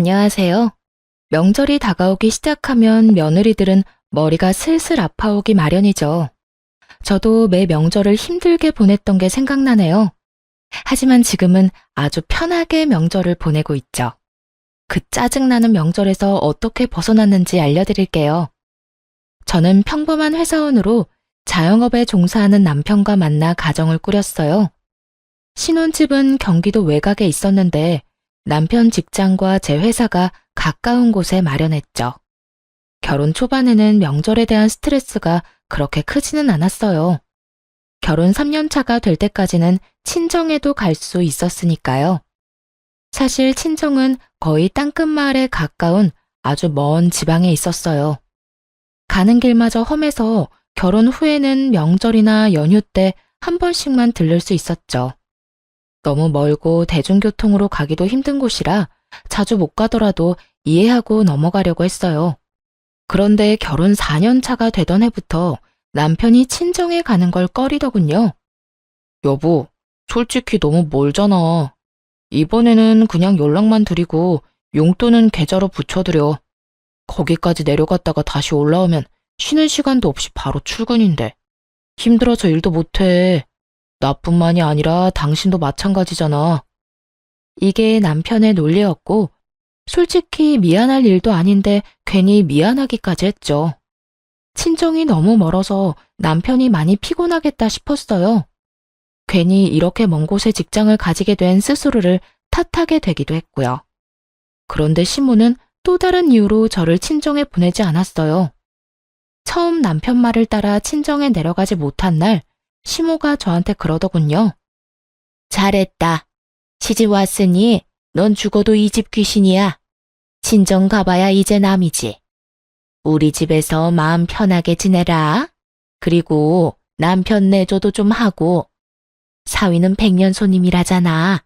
안녕하세요. 명절이 다가오기 시작하면 며느리들은 머리가 슬슬 아파오기 마련이죠. 저도 매 명절을 힘들게 보냈던 게 생각나네요. 하지만 지금은 아주 편하게 명절을 보내고 있죠. 그 짜증나는 명절에서 어떻게 벗어났는지 알려드릴게요. 저는 평범한 회사원으로 자영업에 종사하는 남편과 만나 가정을 꾸렸어요. 신혼집은 경기도 외곽에 있었는데 남편 직장과 제 회사가 가까운 곳에 마련했죠. 결혼 초반에는 명절에 대한 스트레스가 그렇게 크지는 않았어요. 결혼 3년 차가 될 때까지는 친정에도 갈 수 있었으니까요. 사실 친정은 거의 땅끝마을에 가까운 아주 먼 지방에 있었어요. 가는 길마저 험해서 결혼 후에는 명절이나 연휴 때 한 번씩만 들를 수 있었죠. 너무 멀고 대중교통으로 가기도 힘든 곳이라 자주 못 가더라도 이해하고 넘어가려고 했어요. 그런데 결혼 4년 차가 되던 해부터 남편이 친정에 가는 걸 꺼리더군요. 여보, 솔직히 너무 멀잖아. 이번에는 그냥 연락만 드리고 용돈은 계좌로 붙여드려. 거기까지 내려갔다가 다시 올라오면 쉬는 시간도 없이 바로 출근인데. 힘들어서 일도 못해. 나뿐만이 아니라 당신도 마찬가지잖아. 이게 남편의 논리였고, 솔직히 미안할 일도 아닌데 괜히 미안하기까지 했죠. 친정이 너무 멀어서 남편이 많이 피곤하겠다 싶었어요. 괜히 이렇게 먼 곳에 직장을 가지게 된 스스로를 탓하게 되기도 했고요. 그런데 시모는 또 다른 이유로 저를 친정에 보내지 않았어요. 처음 남편 말을 따라 친정에 내려가지 못한 날, 시모가 저한테 그러더군요. 잘했다. 시집 왔으니 넌 죽어도 이 집 귀신이야. 친정 가봐야 이제 남이지. 우리 집에서 마음 편하게 지내라. 그리고 남편 내조도 좀 하고. 사위는 100년 손님이라잖아.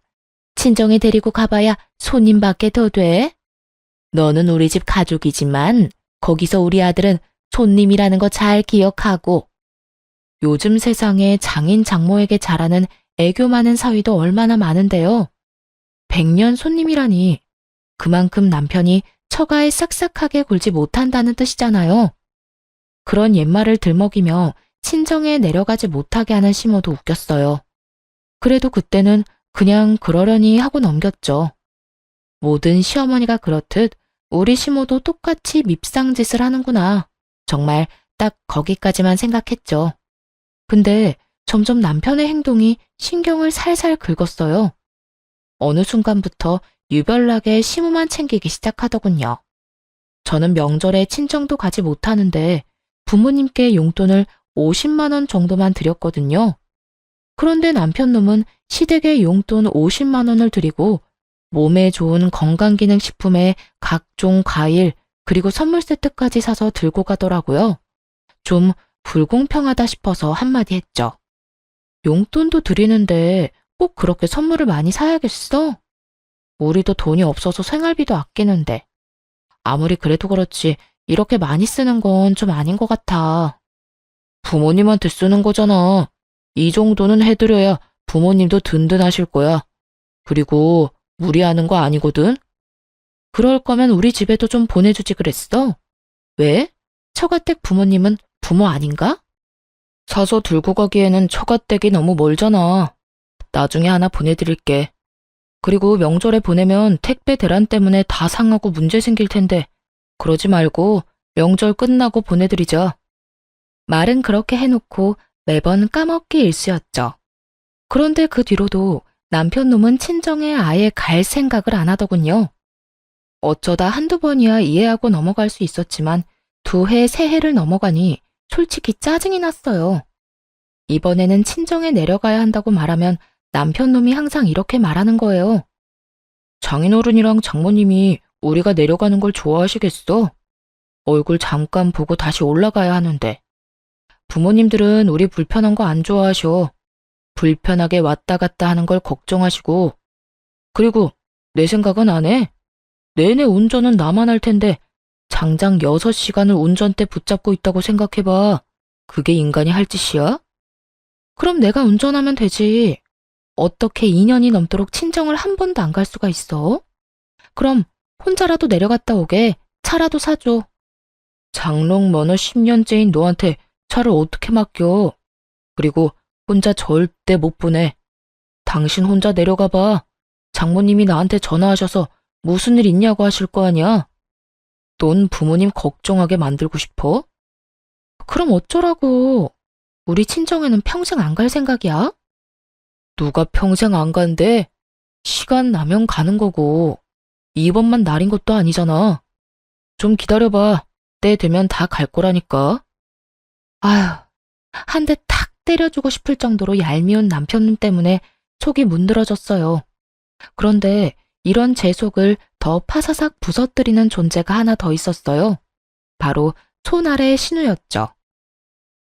친정에 데리고 가봐야 손님밖에 더 돼. 너는 우리 집 가족이지만 거기서 우리 아들은 손님이라는 거 잘 기억하고. 요즘 세상에 장인 장모에게 잘하는 애교 많은 사위도 얼마나 많은데요. 100년 손님이라니 그만큼 남편이 처가에 싹싹하게 굴지 못한다는 뜻이잖아요. 그런 옛말을 들먹이며 친정에 내려가지 못하게 하는 시모도 웃겼어요. 그래도 그때는 그냥 그러려니 하고 넘겼죠. 모든 시어머니가 그렇듯 우리 시모도 똑같이 밉상짓을 하는구나. 정말 딱 거기까지만 생각했죠. 근데 점점 남편의 행동이 신경을 살살 긁었어요. 어느 순간부터 유별나게 시모만 챙기기 시작하더군요. 저는 명절에 친정도 가지 못하는데 부모님께 용돈을 50만 원 정도만 드렸거든요. 그런데 남편 놈은 시댁에 용돈 50만 원을 드리고 몸에 좋은 건강기능식품에 각종 과일 그리고 선물 세트까지 사서 들고 가더라고요. 좀 불공평하다 싶어서 한마디 했죠. 용돈도 드리는데 꼭 그렇게 선물을 많이 사야겠어? 우리도 돈이 없어서 생활비도 아끼는데. 아무리 그래도 그렇지 이렇게 많이 쓰는 건 좀 아닌 것 같아. 부모님한테 쓰는 거잖아. 이 정도는 해드려야 부모님도 든든하실 거야. 그리고 무리하는 거 아니거든? 그럴 거면 우리 집에도 좀 보내주지 그랬어? 왜? 처가댁 부모님은 부모 아닌가? 사서 들고 가기에는 처가댁이 너무 멀잖아. 나중에 하나 보내드릴게. 그리고 명절에 보내면 택배 대란 때문에 다 상하고 문제 생길 텐데 그러지 말고 명절 끝나고 보내드리자. 말은 그렇게 해놓고 매번 까먹기 일쑤였죠. 그런데 그 뒤로도 남편 놈은 친정에 아예 갈 생각을 안 하더군요. 어쩌다 한두 번이야 이해하고 넘어갈 수 있었지만 2해, 3해를 넘어가니 솔직히 짜증이 났어요. 이번에는 친정에 내려가야 한다고 말하면 남편 놈이 항상 이렇게 말하는 거예요. 장인어른이랑 장모님이 우리가 내려가는 걸 좋아하시겠어? 얼굴 잠깐 보고 다시 올라가야 하는데. 부모님들은 우리 불편한 거 안 좋아하셔. 불편하게 왔다 갔다 하는 걸 걱정하시고. 그리고 내 생각은 안 해. 내내 운전은 나만 할 텐데 장장 6시간을 운전대 붙잡고 있다고 생각해봐. 그게 인간이 할 짓이야? 그럼 내가 운전하면 되지. 어떻게 2년이 넘도록 친정을 한 번도 안 갈 수가 있어? 그럼 혼자라도 내려갔다 오게 차라도 사줘. 장롱 면허 10년째인 너한테 차를 어떻게 맡겨? 그리고 혼자 절대 못 보내. 당신 혼자 내려가 봐. 장모님이 나한테 전화하셔서 무슨 일 있냐고 하실 거 아니야? 넌 부모님 걱정하게 만들고 싶어? 그럼 어쩌라고. 우리 친정에는 평생 안 갈 생각이야? 누가 평생 안 간대? 시간 나면 가는 거고. 이번만 날인 것도 아니잖아. 좀 기다려봐. 때 되면 다 갈 거라니까. 아휴, 한 대 탁 때려주고 싶을 정도로 얄미운 남편 때문에 속이 문드러졌어요. 그런데 이런 제 속을 더 파사삭 부서뜨리는 존재가 하나 더 있었어요. 바로 손아래 신우였죠.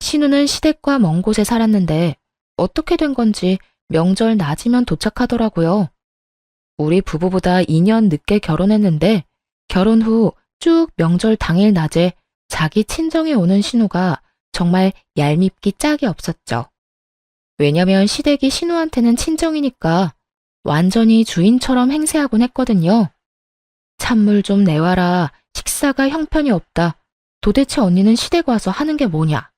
신우는 시댁과 먼 곳에 살았는데 어떻게 된 건지 명절 낮이면 도착하더라고요. 우리 부부보다 2년 늦게 결혼했는데 결혼 후 쭉 명절 당일 낮에 자기 친정에 오는 신우가 정말 얄밉기 짝이 없었죠. 왜냐면 시댁이 신우한테는 친정이니까 완전히 주인처럼 행세하곤 했거든요. 찬물 좀 내와라. 식사가 형편이 없다. 도대체 언니는 시댁 와서 하는 게 뭐냐.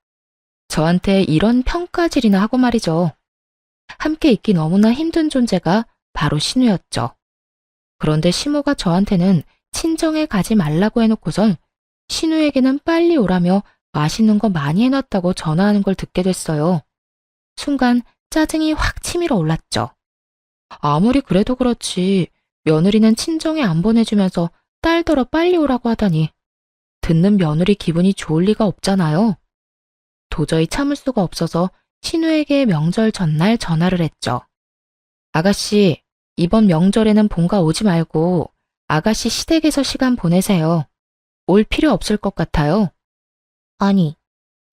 저한테 이런 평가질이나 하고 말이죠. 함께 있기 너무나 힘든 존재가 바로 신우였죠. 그런데 시모가 저한테는 친정에 가지 말라고 해놓고선 신우에게는 빨리 오라며 맛있는 거 많이 해놨다고 전화하는 걸 듣게 됐어요. 순간 짜증이 확 치밀어 올랐죠. 아무리 그래도 그렇지 며느리는 친정에 안 보내주면서 딸더러 빨리 오라고 하다니 듣는 며느리 기분이 좋을 리가 없잖아요. 도저히 참을 수가 없어서 신우에게 명절 전날 전화를 했죠. 아가씨, 이번 명절에는 본가 오지 말고 아가씨 시댁에서 시간 보내세요. 올 필요 없을 것 같아요. 아니,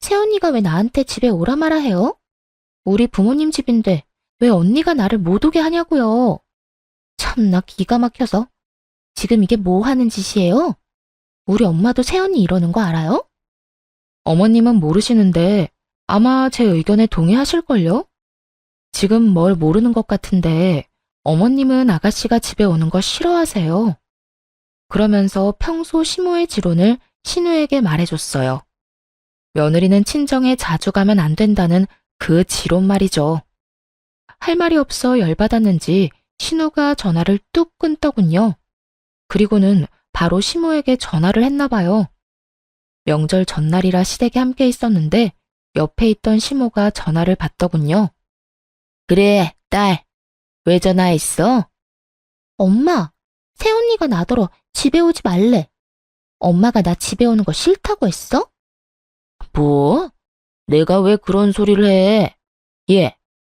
새언니가 왜 나한테 집에 오라 마라 해요? 우리 부모님 집인데 왜 언니가 나를 못 오게 하냐고요. 참나 기가 막혀서. 지금 이게 뭐 하는 짓이에요? 우리 엄마도 새언니 이러는 거 알아요? 어머님은 모르시는데 아마 제 의견에 동의하실걸요? 지금 뭘 모르는 것 같은데 어머님은 아가씨가 집에 오는 거 싫어하세요. 그러면서 평소 시모의 지론을 신우에게 말해줬어요. 며느리는 친정에 자주 가면 안 된다는 그 지론 말이죠. 할 말이 없어 열받았는지 신우가 전화를 뚝 끊더군요. 그리고는 바로 시모에게 전화를 했나 봐요. 명절 전날이라 시댁에 함께 있었는데 옆에 있던 시모가 전화를 받더군요. 그래, 딸. 왜 전화했어? 엄마, 새언니가 나더러 집에 오지 말래. 엄마가 나 집에 오는 거 싫다고 했어? 뭐? 내가 왜 그런 소리를 해? 얘,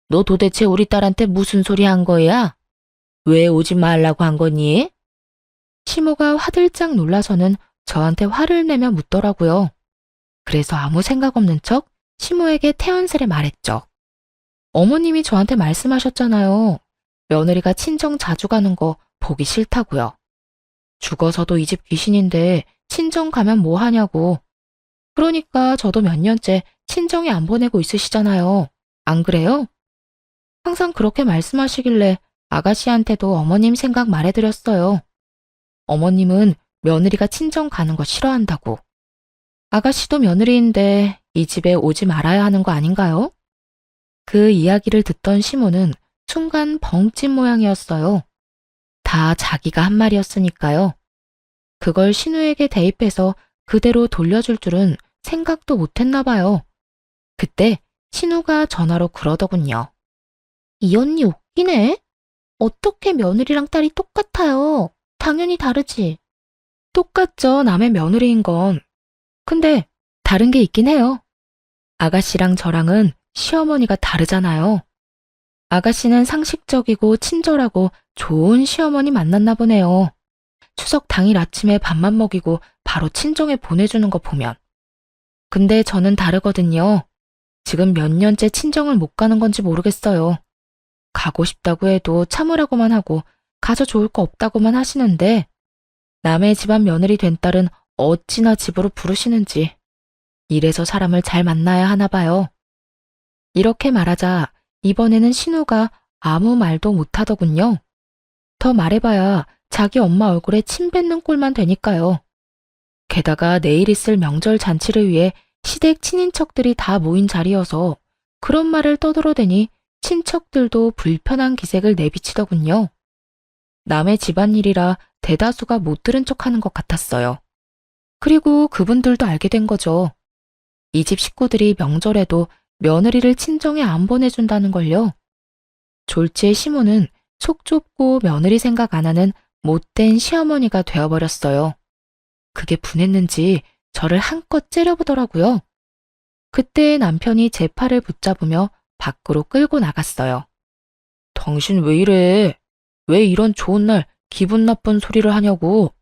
너 도대체 우리 딸한테 무슨 소리 한 거야? 왜 오지 말라고 한 거니? 시모가 화들짝 놀라서는 저한테 화를 내며 묻더라고요. 그래서 아무 생각 없는 척 시모에게 태연스레 말했죠. 어머님이 저한테 말씀하셨잖아요. 며느리가 친정 자주 가는 거 보기 싫다고요. 죽어서도 이 집 귀신인데 친정 가면 뭐 하냐고. 그러니까 저도 몇 년째 친정에 안 보내고 있으시잖아요. 안 그래요? 항상 그렇게 말씀하시길래 아가씨한테도 어머님 생각 말해드렸어요. 어머님은 며느리가 친정 가는 거 싫어한다고. 아가씨도 며느리인데 이 집에 오지 말아야 하는 거 아닌가요? 그 이야기를 듣던 시모는 순간 벙찐 모양이었어요. 다 자기가 한 말이었으니까요. 그걸 신우에게 대입해서 그대로 돌려줄 줄은 생각도 못했나 봐요. 그때 신우가 전화로 그러더군요. 이 언니 웃기네. 어떻게 며느리랑 딸이 똑같아요. 당연히 다르지. 똑같죠, 남의 며느리인 건. 근데 다른 게 있긴 해요. 아가씨랑 저랑은 시어머니가 다르잖아요. 아가씨는 상식적이고 친절하고 좋은 시어머니 만났나 보네요. 추석 당일 아침에 밥만 먹이고 바로 친정에 보내주는 거 보면. 근데 저는 다르거든요. 지금 몇 년째 친정을 못 가는 건지 모르겠어요. 가고 싶다고 해도 참으라고만 하고 가서 좋을 거 없다고만 하시는데 남의 집안 며느리 된 딸은 어찌나 집으로 부르시는지. 이래서 사람을 잘 만나야 하나 봐요. 이렇게 말하자 이번에는 신우가 아무 말도 못하더군요. 더 말해봐야 자기 엄마 얼굴에 침 뱉는 꼴만 되니까요. 게다가 내일 있을 명절 잔치를 위해 시댁 친인척들이 다 모인 자리여서 그런 말을 떠들어대니 친척들도 불편한 기색을 내비치더군요. 남의 집안일이라 대다수가 못 들은 척하는 것 같았어요. 그리고 그분들도 알게 된 거죠. 이 집 식구들이 명절에도 며느리를 친정에 안 보내준다는 걸요. 졸지의 시모는 속 좁고 며느리 생각 안 하는 못된 시어머니가 되어버렸어요. 그게 분했는지 저를 한껏 째려보더라고요. 그때 남편이 제 팔을 붙잡으며 밖으로 끌고 나갔어요. 당신 왜 이래? 왜 이런 좋은 날 기분 나쁜 소리를 하냐고.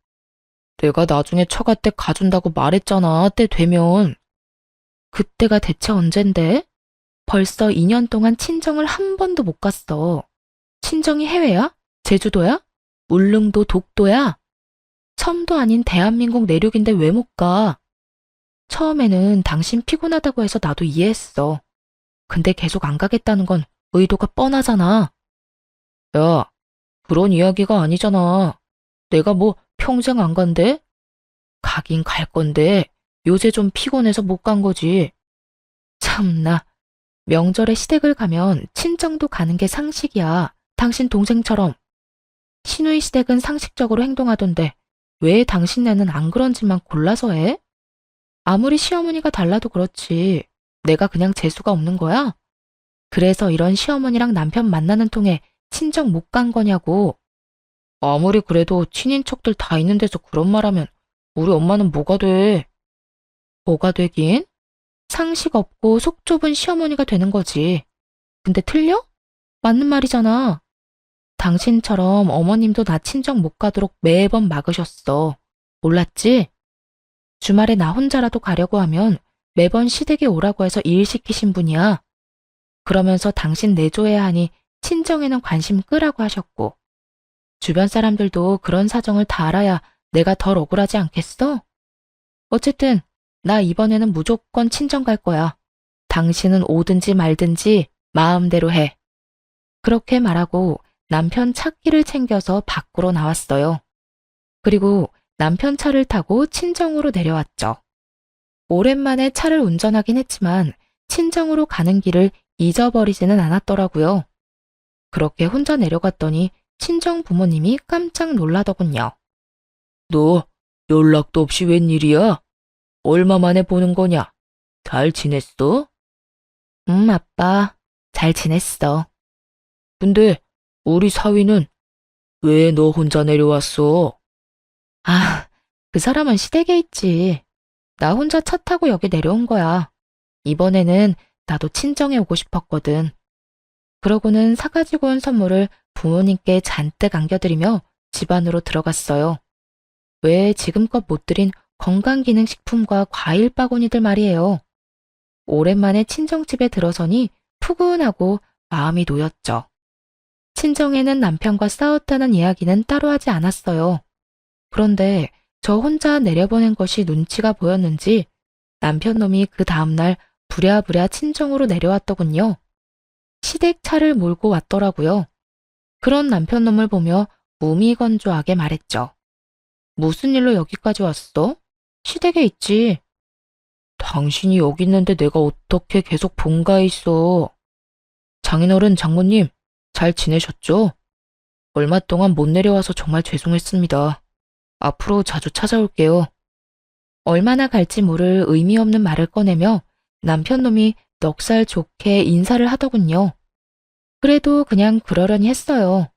내가 나중에 처가 때 가준다고 말했잖아, 때 되면. 그때가 대체 언젠데? 벌써 2년 동안 친정을 한 번도 못 갔어. 친정이 해외야? 제주도야? 울릉도, 독도야? 섬도 아닌 대한민국 내륙인데 왜 못 가? 처음에는 당신 피곤하다고 해서 나도 이해했어. 근데 계속 안 가겠다는 건 의도가 뻔하잖아. 야, 그런 이야기가 아니잖아. 내가 뭐 평생 안 간대? 가긴 갈 건데 요새 좀 피곤해서 못 간 거지. 참나, 명절에 시댁을 가면 친정도 가는 게 상식이야. 당신 동생처럼. 시누이 시댁은 상식적으로 행동하던데 왜 당신네는 안 그런지만 골라서 해? 아무리 시어머니가 달라도 그렇지. 내가 그냥 재수가 없는 거야? 그래서 이런 시어머니랑 남편 만나는 통에 친정 못 간 거냐고. 아무리 그래도 친인척들 다 있는 데서 그런 말하면 우리 엄마는 뭐가 돼? 뭐가 되긴? 상식 없고 속 좁은 시어머니가 되는 거지. 근데 틀려? 맞는 말이잖아. 당신처럼 어머님도 나 친정 못 가도록 매번 막으셨어. 몰랐지? 주말에 나 혼자라도 가려고 하면 매번 시댁에 오라고 해서 일 시키신 분이야. 그러면서 당신 내조해야 하니 친정에는 관심 끄라고 하셨고. 주변 사람들도 그런 사정을 다 알아야 내가 덜 억울하지 않겠어? 어쨌든 나 이번에는 무조건 친정 갈 거야. 당신은 오든지 말든지 마음대로 해. 그렇게 말하고 남편 차키를 챙겨서 밖으로 나왔어요. 그리고 남편 차를 타고 친정으로 내려왔죠. 오랜만에 차를 운전하긴 했지만 친정으로 가는 길을 잊어버리지는 않았더라고요. 그렇게 혼자 내려갔더니 친정 부모님이 깜짝 놀라더군요. 너 연락도 없이 웬일이야? 얼마 만에 보는 거냐? 잘 지냈어? 아빠. 잘 지냈어. 근데 우리 사위는 왜 너 혼자 내려왔어? 아, 그 사람은 시댁에 있지. 나 혼자 차 타고 여기 내려온 거야. 이번에는 나도 친정에 오고 싶었거든. 그러고는 사가지고 온 선물을 부모님께 잔뜩 안겨드리며 집 안으로 들어갔어요. 왜 지금껏 못 드린 건강기능식품과 과일 바구니들 말이에요. 오랜만에 친정집에 들어서니 푸근하고 마음이 놓였죠. 친정에는 남편과 싸웠다는 이야기는 따로 하지 않았어요. 그런데 저 혼자 내려보낸 것이 눈치가 보였는지 남편 놈이 그 다음날 부랴부랴 친정으로 내려왔더군요. 시댁 차를 몰고 왔더라고요. 그런 남편 놈을 보며 무미건조하게 말했죠. 무슨 일로 여기까지 왔어? 시댁에 있지. 당신이 여기 있는데 내가 어떻게 계속 본가에 있어? 장인어른, 장모님, 잘 지내셨죠? 얼마 동안 못 내려와서 정말 죄송했습니다. 앞으로 자주 찾아올게요. 얼마나 갈지 모를 의미 없는 말을 꺼내며 남편 놈이 넉살 좋게 인사를 하더군요. 그래도 그냥 그러려니 했어요.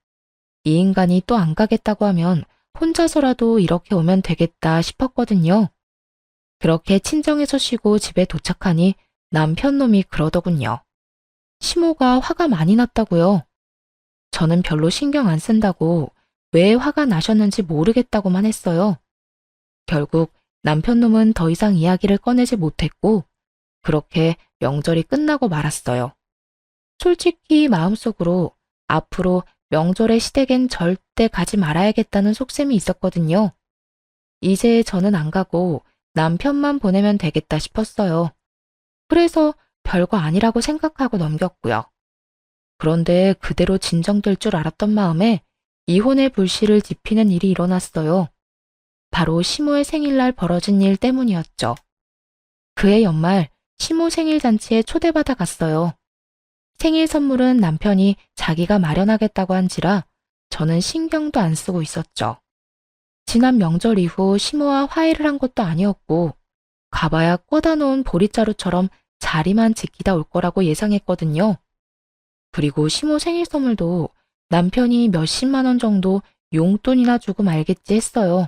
이 인간이 또 안 가겠다고 하면 혼자서라도 이렇게 오면 되겠다 싶었거든요. 그렇게 친정에서 쉬고 집에 도착하니 남편 놈이 그러더군요. 시모가 화가 많이 났다고요. 저는 별로 신경 안 쓴다고 왜 화가 나셨는지 모르겠다고만 했어요. 결국 남편 놈은 더 이상 이야기를 꺼내지 못했고 그렇게 명절이 끝나고 말았어요. 솔직히 마음속으로 앞으로 명절에 시댁엔 절대 가지 말아야겠다는 속셈이 있었거든요. 이제 저는 안 가고 남편만 보내면 되겠다 싶었어요. 그래서 별거 아니라고 생각하고 넘겼고요. 그런데 그대로 진정될 줄 알았던 마음에 이혼의 불씨를 지피는 일이 일어났어요. 바로 시모의 생일날 벌어진 일 때문이었죠. 그해 연말 시모 생일 잔치에 초대받아 갔어요. 생일 선물은 남편이 자기가 마련하겠다고 한지라 저는 신경도 안 쓰고 있었죠. 지난 명절 이후 시모와 화해를 한 것도 아니었고 가봐야 꽂아 놓은 보릿자루처럼 자리만 지키다 올 거라고 예상했거든요. 그리고 시모 생일 선물도 남편이 몇십만 원 정도 용돈이나 주고 말겠지 했어요.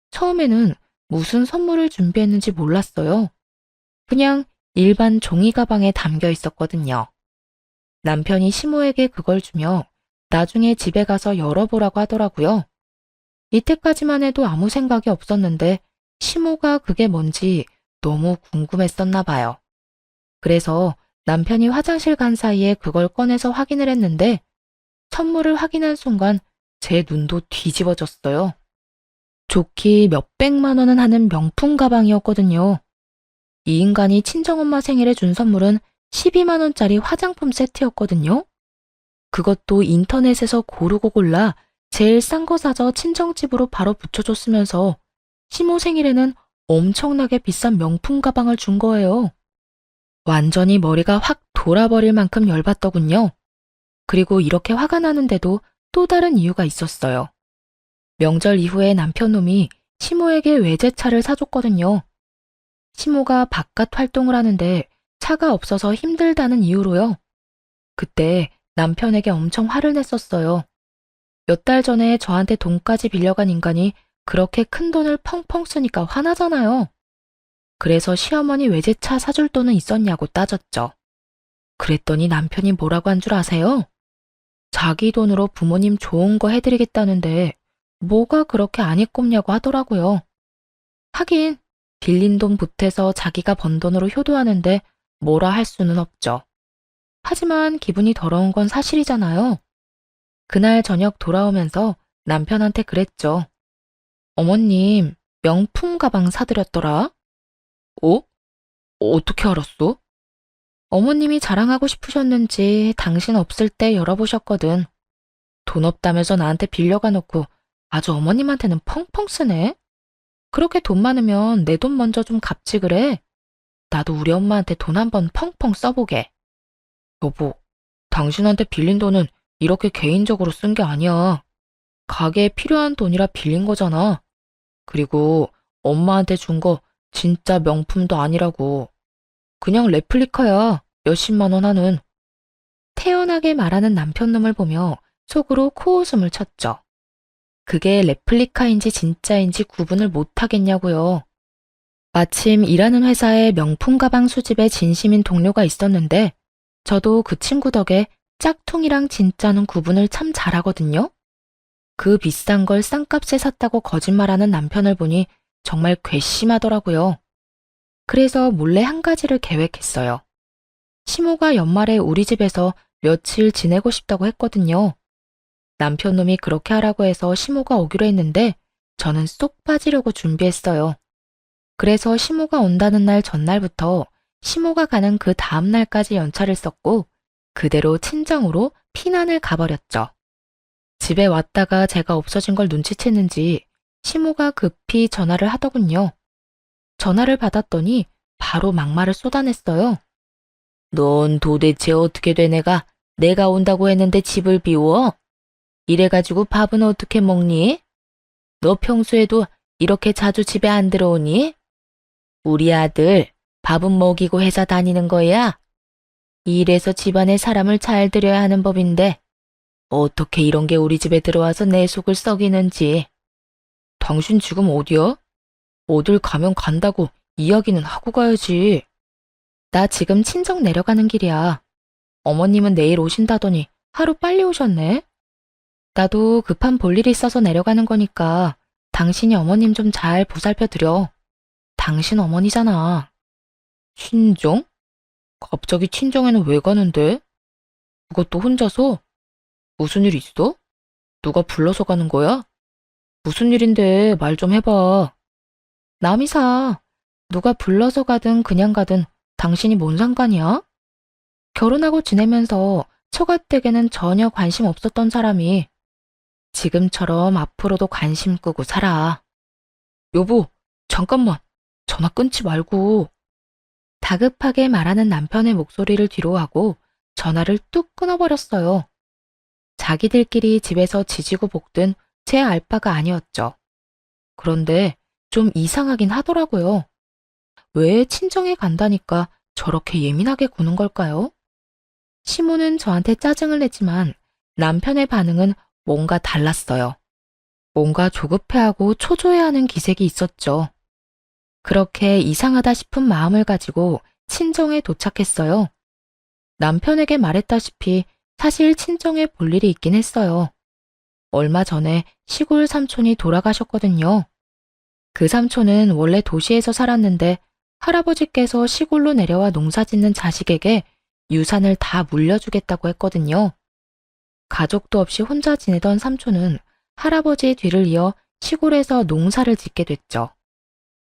처음에는 무슨 선물을 준비했는지 몰랐어요. 그냥 일반 종이 가방에 담겨 있었거든요. 남편이 시모에게 그걸 주며 나중에 집에 가서 열어보라고 하더라고요. 이때까지만 해도 아무 생각이 없었는데 시모가 그게 뭔지 너무 궁금했었나 봐요. 그래서 남편이 화장실 간 사이에 그걸 꺼내서 확인을 했는데 선물을 확인한 순간 제 눈도 뒤집어졌어요. 좋기 몇백만 원은 하는 명품 가방이었거든요. 이 인간이 친정엄마 생일에 준 선물은 12만 원짜리 화장품 세트였거든요. 그것도 인터넷에서 고르고 골라 제일 싼 거 사서 친정집으로 바로 붙여줬으면서 시모 생일에는 엄청나게 비싼 명품 가방을 준 거예요. 완전히 머리가 확 돌아버릴 만큼 열받더군요. 그리고 이렇게 화가 나는데도 또 다른 이유가 있었어요. 명절 이후에 남편놈이 시모에게 외제차를 사줬거든요. 시모가 바깥 활동을 하는데 차가 없어서 힘들다는 이유로요. 그때 남편에게 엄청 화를 냈었어요. 몇 달 전에 저한테 돈까지 빌려간 인간이 그렇게 큰 돈을 펑펑 쓰니까 화나잖아요. 그래서 시어머니 외제차 사줄 돈은 있었냐고 따졌죠. 그랬더니 남편이 뭐라고 한 줄 아세요? 자기 돈으로 부모님 좋은 거 해드리겠다는데 뭐가 그렇게 안 이꼽냐고 하더라고요. 하긴 빌린 돈 보태서 자기가 번 돈으로 효도하는데 뭐라 할 수는 없죠. 하지만 기분이 더러운 건 사실이잖아요. 그날 저녁 돌아오면서 남편한테 그랬죠. 어머님, 명품 가방 사드렸더라? 어? 어떻게 알았어? 어머님이 자랑하고 싶으셨는지 당신 없을 때 열어보셨거든. 돈 없다면서 나한테 빌려가 놓고 아주 어머님한테는 펑펑 쓰네? 그렇게 돈 많으면 내 돈 먼저 좀 갚지 그래? 나도 우리 엄마한테 돈 한번 펑펑 써보게. 여보, 당신한테 빌린 돈은 이렇게 개인적으로 쓴 게 아니야. 가게에 필요한 돈이라 빌린 거잖아. 그리고 엄마한테 준 거 진짜 명품도 아니라고. 그냥 레플리카야. 몇십만 원 하는. 태연하게 말하는 남편놈을 보며 속으로 코웃음을 쳤죠. 그게 레플리카인지 진짜인지 구분을 못하겠냐고요. 마침 일하는 회사에 명품 가방 수집에 진심인 동료가 있었는데 저도 그 친구 덕에 짝퉁이랑 진짜는 구분을 참 잘하거든요. 그 비싼 걸 싼값에 샀다고 거짓말하는 남편을 보니 정말 괘씸하더라고요. 그래서 몰래 한 가지를 계획했어요. 시모가 연말에 우리 집에서 며칠 지내고 싶다고 했거든요. 남편놈이 그렇게 하라고 해서 시모가 오기로 했는데 저는 쏙 빠지려고 준비했어요. 그래서 시모가 온다는 날 전날부터 시모가 가는 그 다음 날까지 연차를 썼고 그대로 친정으로 피난을 가버렸죠. 집에 왔다가 제가 없어진 걸 눈치챘는지 시모가 급히 전화를 하더군요. 전화를 받았더니 바로 막말을 쏟아냈어요. 넌 도대체 어떻게 된 애가 내가 온다고 했는데 집을 비워? 이래가지고 밥은 어떻게 먹니? 너 평소에도 이렇게 자주 집에 안 들어오니? 우리 아들 밥은 먹이고 회사 다니는 거야? 이래서 집안에 사람을 잘 들여야 하는 법인데 어떻게 이런 게 우리 집에 들어와서 내 속을 썩이는지. 당신 지금 어디야? 어딜 가면 간다고 이야기는 하고 가야지. 나 지금 친정 내려가는 길이야. 어머님은 내일 오신다더니 하루 빨리 오셨네. 나도 급한 볼일이 있어서 내려가는 거니까 당신이 어머님 좀 잘 보살펴 드려. 당신 어머니잖아. 친정? 갑자기 친정에는 왜 가는데? 그것도 혼자서? 무슨 일 있어? 누가 불러서 가는 거야? 무슨 일인데 말 좀 해봐. 남이사, 누가 불러서 가든 그냥 가든 당신이 뭔 상관이야? 결혼하고 지내면서 처가댁에는 전혀 관심 없었던 사람이 지금처럼 앞으로도 관심 끄고 살아. 여보, 잠깐만. 전화 끊지 말고. 다급하게 말하는 남편의 목소리를 뒤로하고 전화를 뚝 끊어버렸어요. 자기들끼리 집에서 지지고 볶든 제 알바가 아니었죠. 그런데 좀 이상하긴 하더라고요. 왜 친정에 간다니까 저렇게 예민하게 구는 걸까요? 시모는 저한테 짜증을 냈지만 남편의 반응은 뭔가 달랐어요. 뭔가 조급해하고 초조해하는 기색이 있었죠. 그렇게 이상하다 싶은 마음을 가지고 친정에 도착했어요. 남편에게 말했다시피 사실 친정에 볼 일이 있긴 했어요. 얼마 전에 시골 삼촌이 돌아가셨거든요. 그 삼촌은 원래 도시에서 살았는데 할아버지께서 시골로 내려와 농사 짓는 자식에게 유산을 다 물려주겠다고 했거든요. 가족도 없이 혼자 지내던 삼촌은 할아버지의 뒤를 이어 시골에서 농사를 짓게 됐죠.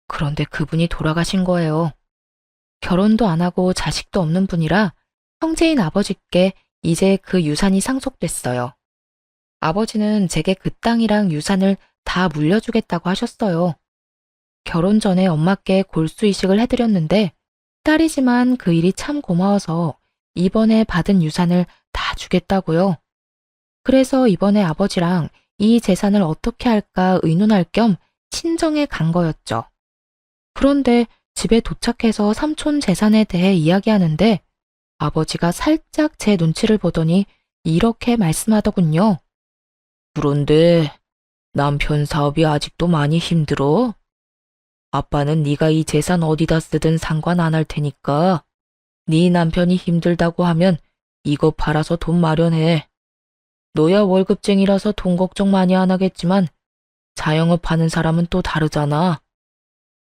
그런데 그분이 돌아가신 거예요. 결혼도 안 하고 자식도 없는 분이라 형제인 아버지께 이제 그 유산이 상속됐어요. 아버지는 제게 그 땅이랑 유산을 다 물려주겠다고 하셨어요. 결혼 전에 엄마께 골수 이식을 해드렸는데 딸이지만 그 일이 참 고마워서 이번에 받은 유산을 다 주겠다고요. 그래서 이번에 아버지랑 이 재산을 어떻게 할까 의논할 겸 친정에 간 거였죠. 그런데 집에 도착해서 삼촌 재산에 대해 이야기하는데 아버지가 살짝 제 눈치를 보더니 이렇게 말씀하더군요. 그런데 남편 사업이 아직도 많이 힘들어? 아빠는 네가 이 재산 어디다 쓰든 상관 안 할 테니까 네 남편이 힘들다고 하면 이거 팔아서 돈 마련해. 너야 월급쟁이라서 돈 걱정 많이 안 하겠지만 자영업 하는 사람은 또 다르잖아.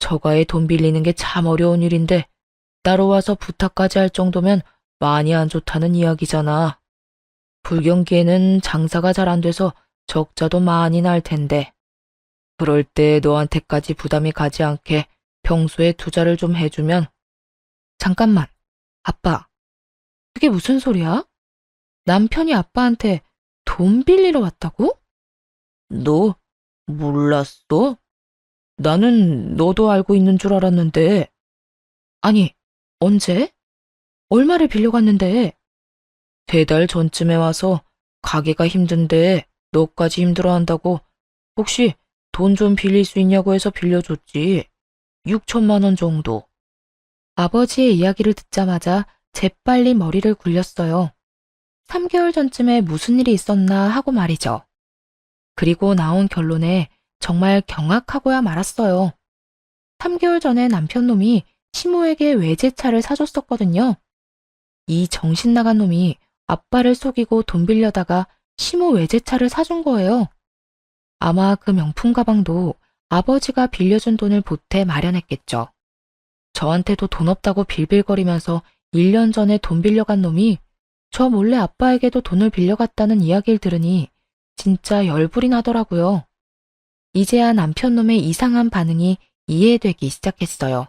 저가에 돈 빌리는 게 참 어려운 일인데 따로 와서 부탁까지 할 정도면 많이 안 좋다는 이야기잖아. 불경기에는 장사가 잘 안 돼서 적자도 많이 날 텐데. 그럴 때 너한테까지 부담이 가지 않게 평소에 투자를 좀 해주면. 잠깐만, 아빠. 그게 무슨 소리야? 남편이 아빠한테 돈 빌리러 왔다고? 너 몰랐어? 나는 너도 알고 있는 줄 알았는데. 아니, 언제? 얼마를 빌려갔는데? 3달 전쯤에 와서 가게가 힘든데 너까지 힘들어한다고 혹시 돈 좀 빌릴 수 있냐고 해서 빌려줬지. 6천만 원 정도. 아버지의 이야기를 듣자마자 재빨리 머리를 굴렸어요. 3개월 전쯤에 무슨 일이 있었나 하고 말이죠. 그리고 나온 결론에 정말 경악하고야 말았어요. 3개월 전에 남편놈이 시모에게 외제차를 사줬었거든요. 이 정신 나간 놈이 아빠를 속이고 돈 빌려다가 시모 외제차를 사준 거예요. 아마 그 명품 가방도 아버지가 빌려준 돈을 보태 마련했겠죠. 저한테도 돈 없다고 빌빌거리면서 1년 전에 돈 빌려간 놈이 저 몰래 아빠에게도 돈을 빌려갔다는 이야기를 들으니 진짜 열불이 나더라고요. 이제야 남편 놈의 이상한 반응이 이해되기 시작했어요.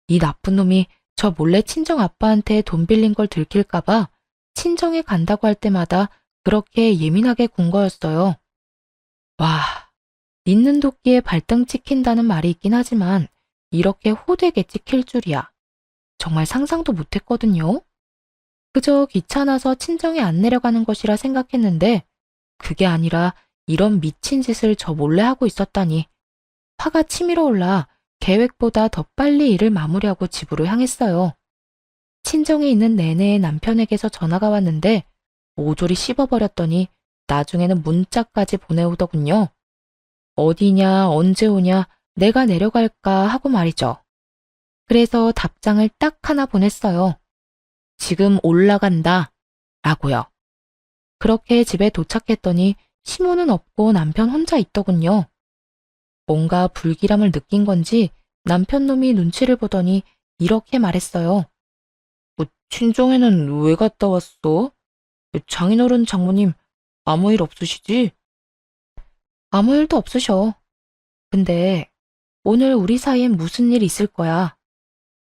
이 나쁜 놈이 저 몰래 친정 아빠한테 돈 빌린 걸 들킬까봐 친정에 간다고 할 때마다 그렇게 예민하게 군 거였어요. 와, 있는 도끼에 발등 찍힌다는 말이 있긴 하지만 이렇게 호되게 찍힐 줄이야. 정말 상상도 못했거든요. 그저 귀찮아서 친정에 안 내려가는 것이라 생각했는데 그게 아니라 이런 미친 짓을 저 몰래 하고 있었다니. 화가 치밀어 올라 계획보다 더 빨리 일을 마무리하고 집으로 향했어요. 친정에 있는 내내 남편에게서 전화가 왔는데 모조리 씹어버렸더니 나중에는 문자까지 보내오더군요. 어디냐, 언제 오냐, 내가 내려갈까 하고 말이죠. 그래서 답장을 딱 하나 보냈어요. 지금 올라간다. 라고요. 그렇게 집에 도착했더니 시모는 없고 남편 혼자 있더군요. 뭔가 불길함을 느낀 건지 남편 놈이 눈치를 보더니 이렇게 말했어요. 친정에는 왜 갔다 왔어? 장인어른 장모님 아무 일 없으시지? 아무 일도 없으셔. 근데 오늘 우리 사이엔 무슨 일 있을 거야.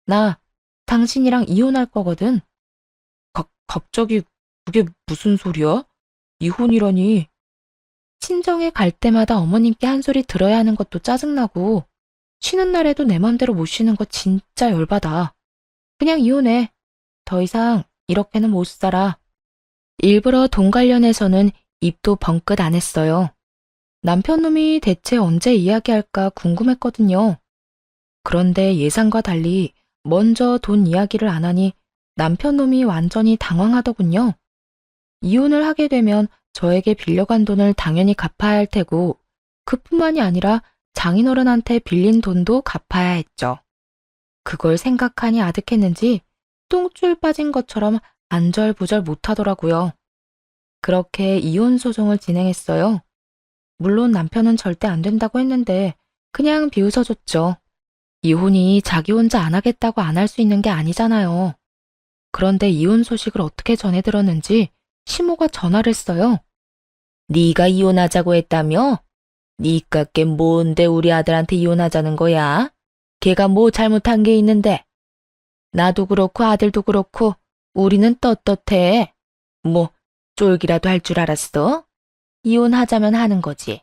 나 당신이랑 이혼할 거거든. 갑자기 그게 무슨 소리야? 이혼이라니. 친정에 갈 때마다 어머님께 한 소리 들어야 하는 것도 짜증나고, 쉬는 날에도 내 맘대로 못 쉬는 거 진짜 열받아. 그냥 이혼해. 더 이상 이렇게는 못 살아. 일부러 돈 관련해서는 입도 벙긋 안 했어요. 남편 놈이 대체 언제 이야기할까 궁금했거든요. 그런데 예상과 달리 먼저 돈 이야기를 안 하니 남편 놈이 완전히 당황하더군요. 이혼을 하게 되면 저에게 빌려간 돈을 당연히 갚아야 할 테고, 그뿐만이 아니라 장인어른한테 빌린 돈도 갚아야 했죠. 그걸 생각하니 아득했는지 똥줄 빠진 것처럼 안절부절 못하더라고요. 그렇게 이혼 소송을 진행했어요. 물론 남편은 절대 안 된다고 했는데 그냥 비웃어줬죠. 이혼이 자기 혼자 안 하겠다고 안 할 수 있는 게 아니잖아요. 그런데 이혼 소식을 어떻게 전해 들었는지 시모가 전화를 했어요. 네가 이혼하자고 했다며? 니깎게 뭔데 우리 아들한테 이혼하자는 거야? 걔가 뭐 잘못한 게 있는데? 나도 그렇고 아들도 그렇고 우리는 떳떳해. 뭐 쫄기라도 할 줄 알았어? 이혼하자면 하는 거지.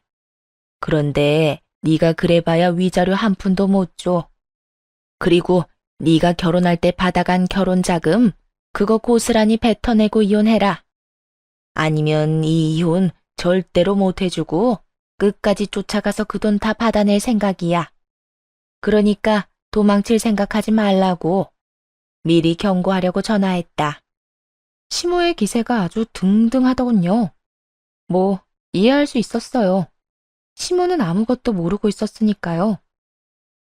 그런데 네가 그래봐야 위자료 한 푼도 못 줘. 그리고 네가 결혼할 때 받아간 결혼 자금 그거 고스란히 뱉어내고 이혼해라. 아니면 이 이혼 절대로 못 해주고 끝까지 쫓아가서 그 돈 다 받아낼 생각이야. 그러니까 도망칠 생각하지 말라고 미리 경고하려고 전화했다. 시모의 기세가 아주 등등하더군요. 뭐 이해할 수 있었어요. 시모는 아무것도 모르고 있었으니까요.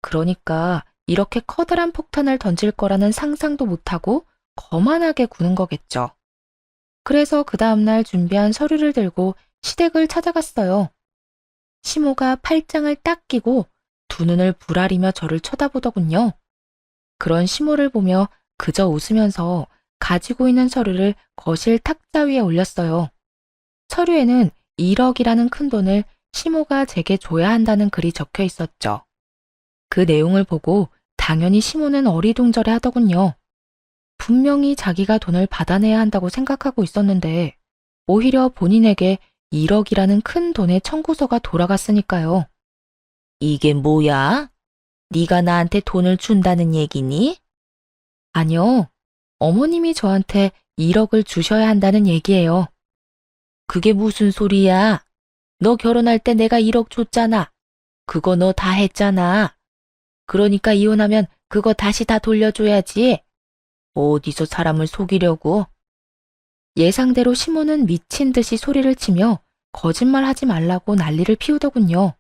그러니까 이렇게 커다란 폭탄을 던질 거라는 상상도 못하고 거만하게 구는 거겠죠. 그래서 그 다음날 준비한 서류를 들고 시댁을 찾아갔어요. 시모가 팔짱을 딱 끼고 두 눈을 부라리며 저를 쳐다보더군요. 그런 시모를 보며 그저 웃으면서 가지고 있는 서류를 거실 탁자 위에 올렸어요. 서류에는 1억이라는 큰 돈을 시모가 제게 줘야 한다는 글이 적혀 있었죠. 그 내용을 보고 당연히 시모는 어리둥절해 하더군요. 분명히 자기가 돈을 받아내야 한다고 생각하고 있었는데 오히려 본인에게 1억이라는 큰 돈의 청구서가 돌아갔으니까요. 이게 뭐야? 네가 나한테 돈을 준다는 얘기니? 아니요. 어머님이 저한테 1억을 주셔야 한다는 얘기예요. 그게 무슨 소리야? 너 결혼할 때 내가 1억 줬잖아. 그거 너 다 했잖아. 그러니까 이혼하면 그거 다시 다 돌려줘야지. 어디서 사람을 속이려고? 예상대로 시모는 미친 듯이 소리를 치며 거짓말하지 말라고 난리를 피우더군요.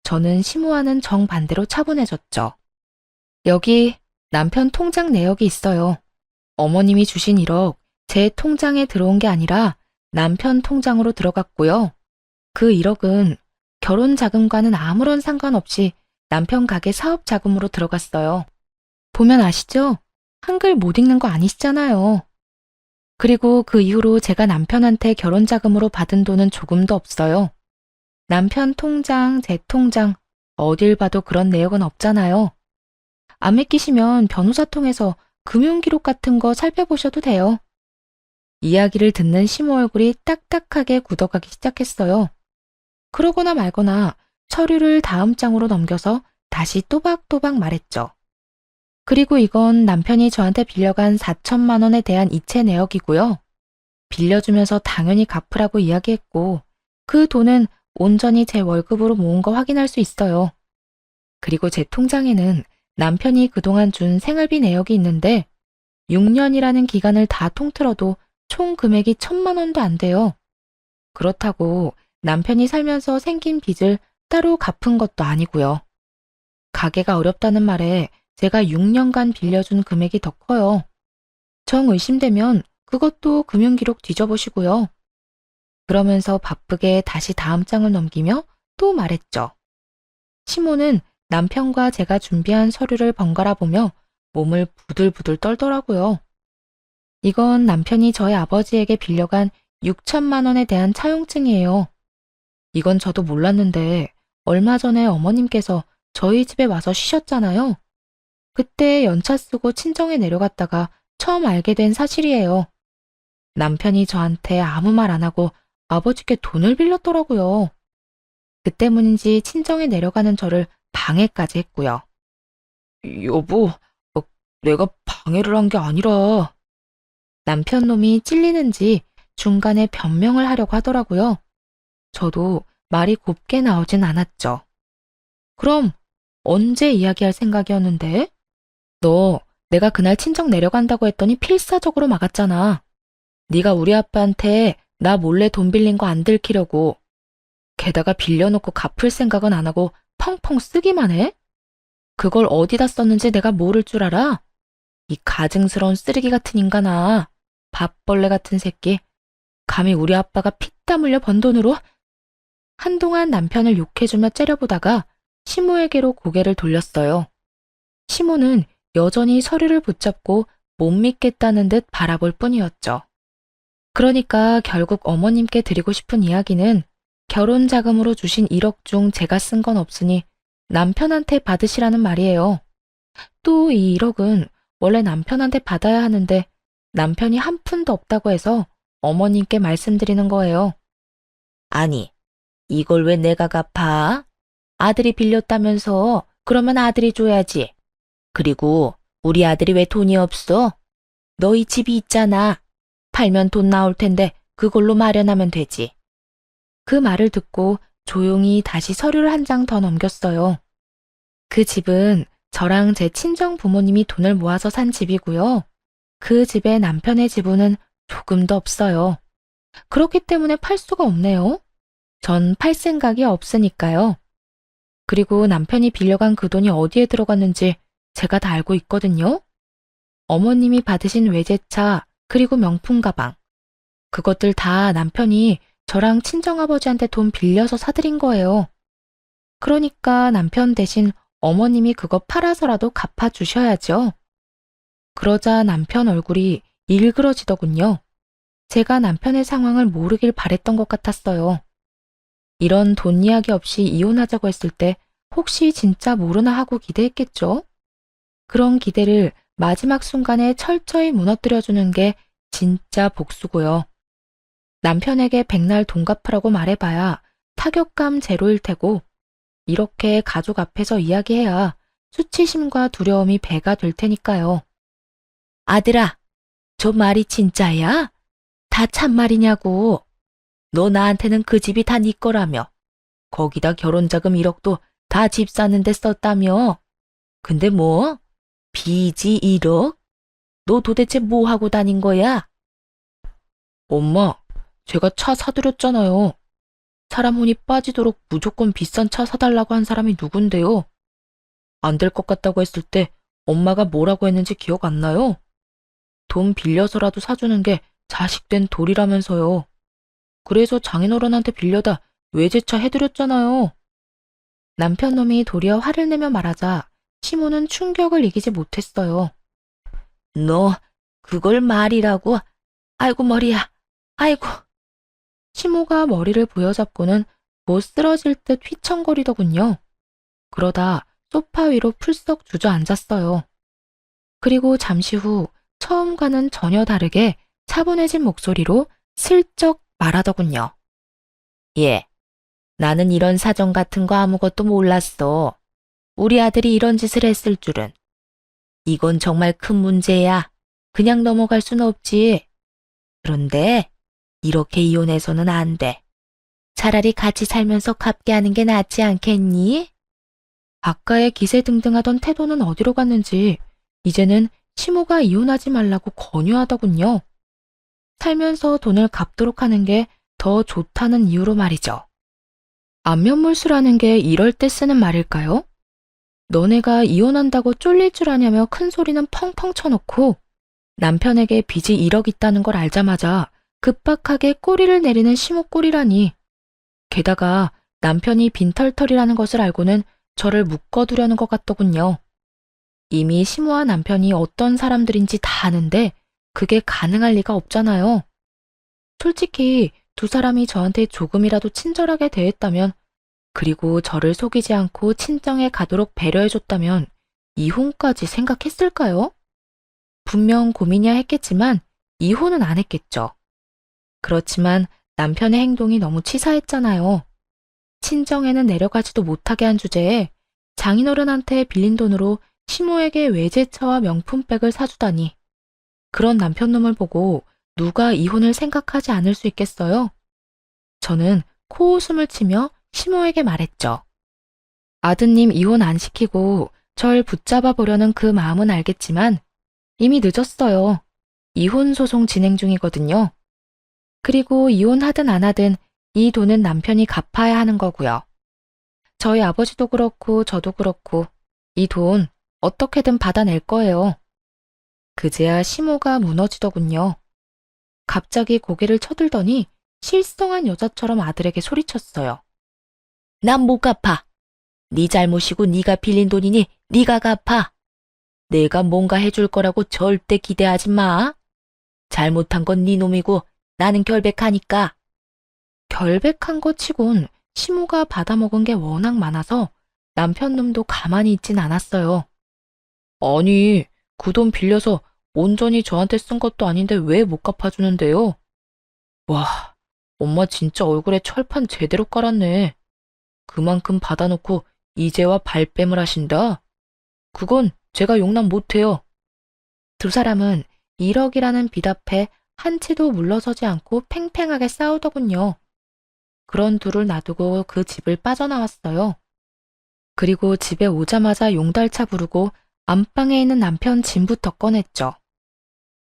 저는 시모와는 정반대로 차분해졌죠. 여기 남편 통장 내역이 있어요. 어머님이 주신 1억 제 통장에 들어온 게 아니라 남편 통장으로 들어갔고요. 그 1억은 결혼 자금과는 아무런 상관없이 남편 가게 사업 자금으로 들어갔어요. 보면 아시죠? 한글 못 읽는 거 아니시잖아요. 그리고 그 이후로 제가 남편한테 결혼 자금으로 받은 돈은 조금도 없어요. 남편 통장, 제 통장, 어딜 봐도 그런 내역은 없잖아요. 안 믿기시면 변호사 통해서 금융기록 같은 거 살펴보셔도 돼요. 이야기를 듣는 시모 얼굴이 딱딱하게 굳어가기 시작했어요. 그러거나 말거나 서류를 다음 장으로 넘겨서 다시 또박또박 말했죠. 그리고 이건 남편이 저한테 빌려간 4천만 원에 대한 이체 내역이고요. 빌려주면서 당연히 갚으라고 이야기했고 그 돈은 온전히 제 월급으로 모은 거 확인할 수 있어요. 그리고 제 통장에는 남편이 그동안 준 생활비 내역이 있는데 6년이라는 기간을 다 통틀어도 총 금액이 1,000만 원도 안 돼요. 그렇다고 남편이 살면서 생긴 빚을 따로 갚은 것도 아니고요. 가게가 어렵다는 말에 제가 6년간 빌려준 금액이 더 커요. 정 의심되면 그것도 금융기록 뒤져보시고요. 그러면서 바쁘게 다시 다음 장을 넘기며 또 말했죠. 시모는 남편과 제가 준비한 서류를 번갈아 보며 몸을 부들부들 떨더라고요. 이건 남편이 저희 아버지에게 빌려간 6천만 원에 대한 차용증이에요. 이건 저도 몰랐는데 얼마 전에 어머님께서 저희 집에 와서 쉬셨잖아요. 그때 연차 쓰고 친정에 내려갔다가 처음 알게 된 사실이에요. 남편이 저한테 아무 말 안 하고 아버지께 돈을 빌렸더라고요. 그 때문인지 친정에 내려가는 저를 방해까지 했고요. 여보, 내가 방해를 한 게 아니라. 남편 놈이 찔리는지 중간에 변명을 하려고 하더라고요. 저도 말이 곱게 나오진 않았죠. 그럼 언제 이야기할 생각이었는데? 너 내가 그날 친정 내려간다고 했더니 필사적으로 막았잖아. 네가 우리 아빠한테 나 몰래 돈 빌린 거 안 들키려고. 게다가 빌려놓고 갚을 생각은 안 하고 펑펑 쓰기만 해? 그걸 어디다 썼는지 내가 모를 줄 알아? 이 가증스러운 쓰레기 같은 인간아. 밥벌레 같은 새끼. 감히 우리 아빠가 피땀 흘려 번 돈으로? 한동안 남편을 욕해주며 째려보다가 시모에게로 고개를 돌렸어요. 시모는 여전히 서류를 붙잡고 못 믿겠다는 듯 바라볼 뿐이었죠. 그러니까 결국 어머님께 드리고 싶은 이야기는 결혼 자금으로 주신 1억 중 제가 쓴 건 없으니 남편한테 받으시라는 말이에요. 또 이 1억은 원래 남편한테 받아야 하는데 남편이 한 푼도 없다고 해서 어머님께 말씀드리는 거예요. 아니, 이걸 왜 내가 갚아? 아들이 빌렸다면서 그러면 아들이 줘야지. 그리고 우리 아들이 왜 돈이 없어? 너희 집이 있잖아. 팔면 돈 나올 텐데 그걸로 마련하면 되지. 그 말을 듣고 조용히 다시 서류를 한 장 더 넘겼어요. 그 집은 저랑 제 친정 부모님이 돈을 모아서 산 집이고요. 그 집에 남편의 지분은 조금도 없어요. 그렇기 때문에 팔 수가 없네요. 전 팔 생각이 없으니까요. 그리고 남편이 빌려간 그 돈이 어디에 들어갔는지 제가 다 알고 있거든요. 어머님이 받으신 외제차 그리고 명품 가방. 그것들 다 남편이 저랑 친정아버지한테 돈 빌려서 사드린 거예요. 그러니까 남편 대신 어머님이 그거 팔아서라도 갚아주셔야죠. 그러자 남편 얼굴이 일그러지더군요. 제가 남편의 상황을 모르길 바랬던 것 같았어요. 이런 돈 이야기 없이 이혼하자고 했을 때 혹시 진짜 모르나 하고 기대했겠죠? 그런 기대를 마지막 순간에 철저히 무너뜨려주는 게 진짜 복수고요. 남편에게 백날 돈 갚으라고 말해봐야 타격감 제로일 테고 이렇게 가족 앞에서 이야기해야 수치심과 두려움이 배가 될 테니까요. 아들아, 저 말이 진짜야? 다 참말이냐고. 너 나한테는 그 집이 다 네 거라며. 거기다 결혼자금 1억도 다 집 사는데 썼다며. 근데 뭐? 빚이 1억? 너 도대체 뭐 하고 다닌 거야? 엄마, 제가 차 사드렸잖아요. 사람 혼이 빠지도록 무조건 비싼 차 사달라고 한 사람이 누군데요? 안 될 것 같다고 했을 때 엄마가 뭐라고 했는지 기억 안 나요? 돈 빌려서라도 사주는 게 자식된 도리라면서요. 그래서 장인어른한테 빌려다 외제차 해드렸잖아요. 남편 놈이 도리어 화를 내며 말하자 시모는 충격을 이기지 못했어요. 너 그걸 말이라고? 아이고 머리야. 아이고. 시모가 머리를 부여잡고는 못 쓰러질 듯 휘청거리더군요. 그러다 소파 위로 풀썩 주저앉았어요. 그리고 잠시 후 처음과는 전혀 다르게 차분해진 목소리로 슬쩍 말하더군요. 예, 나는 이런 사정 같은 거 아무것도 몰랐어. 우리 아들이 이런 짓을 했을 줄은. 이건 정말 큰 문제야. 그냥 넘어갈 수는 없지. 그런데 이렇게 이혼해서는 안 돼. 차라리 같이 살면서 갚게 하는 게 낫지 않겠니? 아까의 기세등등하던 태도는 어디로 갔는지 이제는 시모가 이혼하지 말라고 권유하더군요. 살면서 돈을 갚도록 하는 게 더 좋다는 이유로 말이죠. 안면물수라는 게 이럴 때 쓰는 말일까요? 너네가 이혼한다고 쫄릴 줄 아냐며 큰 소리는 펑펑 쳐놓고 남편에게 빚이 1억 있다는 걸 알자마자 급박하게 꼬리를 내리는 시모 꼴이라니. 게다가 남편이 빈털털이라는 것을 알고는 저를 묶어두려는 것 같더군요. 이미 시모와 남편이 어떤 사람들인지 다 아는데 그게 가능할 리가 없잖아요. 솔직히 두 사람이 저한테 조금이라도 친절하게 대했다면 그리고 저를 속이지 않고 친정에 가도록 배려해줬다면 이혼까지 생각했을까요? 분명 고민이야 했겠지만 이혼은 안 했겠죠. 그렇지만 남편의 행동이 너무 치사했잖아요. 친정에는 내려가지도 못하게 한 주제에 장인어른한테 빌린 돈으로 시모에게 외제차와 명품백을 사주다니. 그런 남편놈을 보고 누가 이혼을 생각하지 않을 수 있겠어요? 저는 코웃음을 치며 시모에게 말했죠. 아드님 이혼 안 시키고 절 붙잡아 보려는 그 마음은 알겠지만 이미 늦었어요. 이혼 소송 진행 중이거든요. 그리고 이혼하든 안 하든 이 돈은 남편이 갚아야 하는 거고요. 저희 아버지도 그렇고 저도 그렇고 이 돈 어떻게든 받아낼 거예요. 그제야 시모가 무너지더군요. 갑자기 고개를 쳐들더니 실성한 여자처럼 아들에게 소리쳤어요. 난 못 갚아. 네 잘못이고 네가 빌린 돈이니 네가 갚아. 내가 뭔가 해줄 거라고 절대 기대하지 마. 잘못한 건 네 놈이고 나는 결백하니까. 결백한 거 치곤 시모가 받아먹은 게 워낙 많아서 남편 놈도 가만히 있진 않았어요. 아니, 그 돈 빌려서 온전히 저한테 쓴 것도 아닌데 왜 못 갚아주는데요? 와, 엄마 진짜 얼굴에 철판 제대로 깔았네. 그만큼 받아놓고 이제와 발뺌을 하신다? 그건 제가 용납 못해요. 두 사람은 1억이라는 빚 앞에 한치도 물러서지 않고 팽팽하게 싸우더군요. 그런 둘을 놔두고 그 집을 빠져나왔어요. 그리고 집에 오자마자 용달차 부르고 안방에 있는 남편 짐부터 꺼냈죠.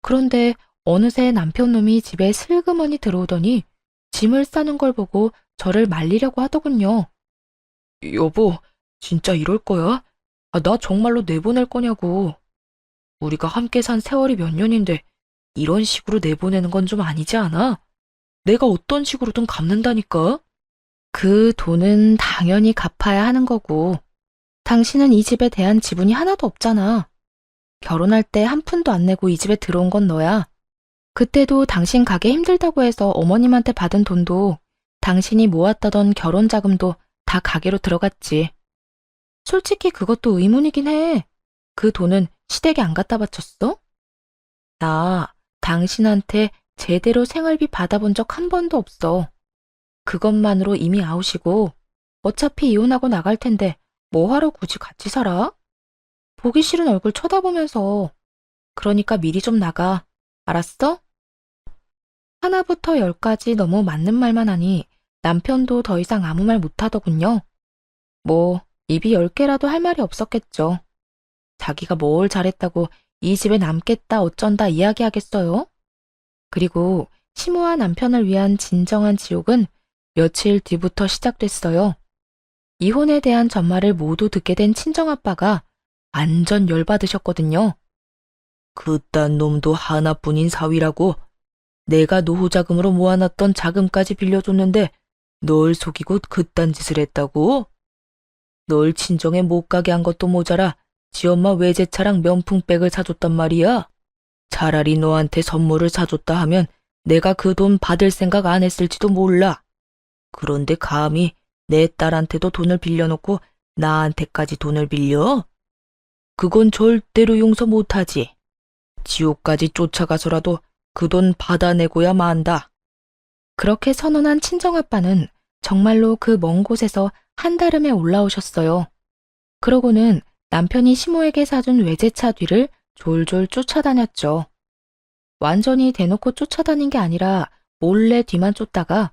그런데 어느새 남편놈이 집에 슬그머니 들어오더니 짐을 싸는 걸 보고 저를 말리려고 하더군요. 여보, 진짜 이럴 거야? 나 정말로 내보낼 거냐고. 우리가 함께 산 세월이 몇 년인데 이런 식으로 내보내는 건 좀 아니지 않아? 내가 어떤 식으로든 갚는다니까? 그 돈은 당연히 갚아야 하는 거고, 당신은 이 집에 대한 지분이 하나도 없잖아. 결혼할 때 한 푼도 안 내고 이 집에 들어온 건 너야. 그때도 당신 가게 힘들다고 해서 어머님한테 받은 돈도 당신이 모았다던 결혼 자금도 다 가게로 들어갔지. 솔직히 그것도 의문이긴 해. 그 돈은 시댁에 안 갖다 바쳤어? 나 당신한테 제대로 생활비 받아본 적 한 번도 없어. 그것만으로 이미 아웃이고 어차피 이혼하고 나갈 텐데 뭐하러 굳이 같이 살아? 보기 싫은 얼굴 쳐다보면서. 그러니까 미리 좀 나가. 알았어? 하나부터 열까지 너무 맞는 말만 하니 남편도 더 이상 아무 말 못하더군요. 뭐 입이 10개라도 할 말이 없었겠죠. 자기가 뭘 잘했다고 이 집에 남겠다 어쩐다 이야기하겠어요? 그리고 시모와 남편을 위한 진정한 지옥은 며칠 뒤부터 시작됐어요. 이혼에 대한 전말을 모두 듣게 된 친정아빠가 완전 열받으셨거든요. 그딴 놈도 하나뿐인 사위라고. 내가 노후자금으로 모아놨던 자금까지 빌려줬는데 널 속이고 그딴 짓을 했다고? 널 친정에 못 가게 한 것도 모자라 지 엄마 외제차랑 명품백을 사줬단 말이야. 차라리 너한테 선물을 사줬다 하면 내가 그 돈 받을 생각 안 했을지도 몰라. 그런데 감히 내 딸한테도 돈을 빌려놓고 나한테까지 돈을 빌려? 그건 절대로 용서 못하지. 지옥까지 쫓아가서라도 그 돈 받아내고야 만다. 그렇게 선언한 친정아빠는 정말로 그 먼 곳에서 한달음에 올라오셨어요. 그러고는 남편이 시모에게 사준 외제차 뒤를 졸졸 쫓아다녔죠. 완전히 대놓고 쫓아다닌 게 아니라 몰래 뒤만 쫓다가